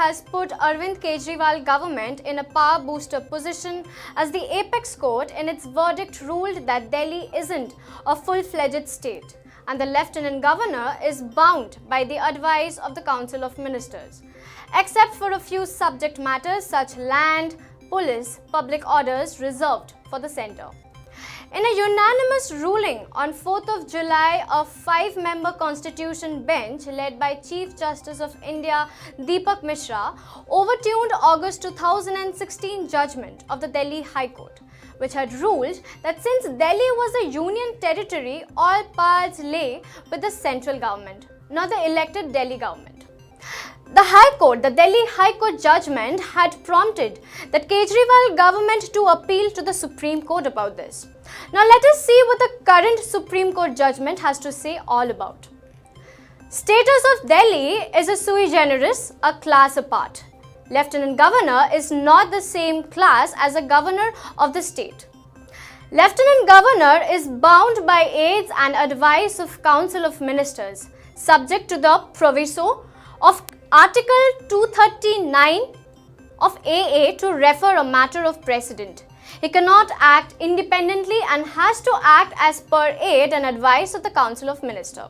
has put Arvind Kejriwal government in a power booster position as the apex court in its verdict ruled that Delhi isn't a full-fledged state and the Lieutenant Governor is bound by the advice of the Council of Ministers, except for a few subject matters such land, police, public orders reserved for the centre. In a unanimous ruling on 4th of July, a 5-member constitution bench led by Chief Justice of India Deepak Mishra overturned August 2016 judgment of the Delhi High Court, which had ruled that since Delhi was a union territory, all powers lay with the central government, not the elected Delhi government. The Delhi High Court judgment had prompted the Kejriwal government to appeal to the Supreme Court about this. Now let us see what the current Supreme Court judgment has to say all about. Status of Delhi is a sui generis, a class apart. Lieutenant Governor is not the same class as a governor of the state. Lieutenant Governor is bound by aids and advice of Council of Ministers, subject to the proviso of Article 239 of AA to refer a matter of precedent. He cannot act independently and has to act as per aid and advice of the Council of Ministers.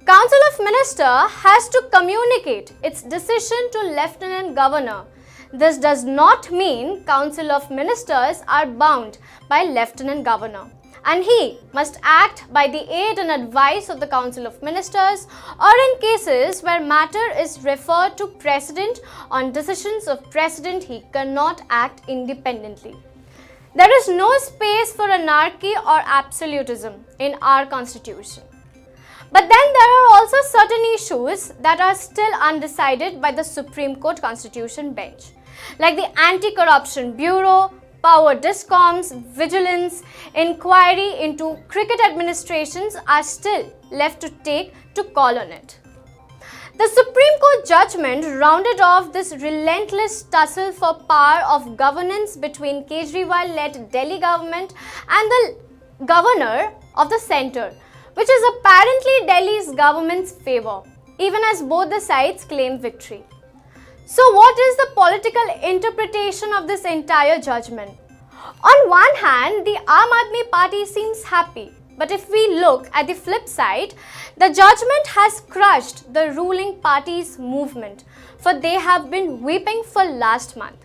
Council of Ministers has to communicate its decision to Lieutenant Governor. This does not mean Council of Ministers are bound by Lieutenant Governor, and he must act by the aid and advice of the Council of Ministers or in cases where matter is referred to President on decisions of President, he cannot act independently. There is no space for anarchy or absolutism in our constitution. But then there are also certain issues that are still undecided by the Supreme Court Constitution Bench, like the Anti-Corruption Bureau, power discoms, vigilance, inquiry into cricket administrations are still left to take to call on it. The Supreme Court judgment rounded off this relentless tussle for power of governance between Kejriwal-led Delhi government and the governor of the centre, which is apparently Delhi's government's favour, even as both the sides claim victory. So what is the political interpretation of this entire judgment? On one hand, the Aam Aadmi Party seems happy, but if we look at the flip side, the judgment has crushed the ruling party's movement, for they have been weeping for last month.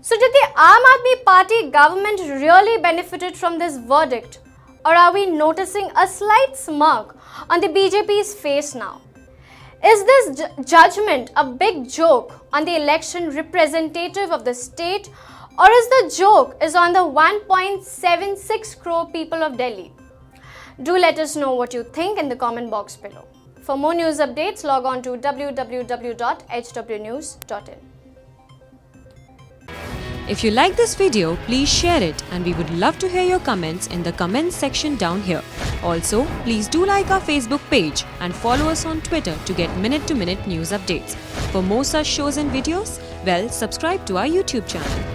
So did the Aam Aadmi Party government really benefited from this verdict, or are we noticing a slight smirk on the BJP's face now? Is this judgment a big joke on the election representative of the state, or is the joke on the 1.76 crore people of Delhi? Do let us know what you think in the comment box below. For more news updates, log on to www.hwnews.in. If you like this video, please share it, and we would love to hear your comments in the comments section down here. Also, please do like our Facebook page and follow us on Twitter to get minute-to-minute news updates. For more such shows and videos, subscribe to our YouTube channel.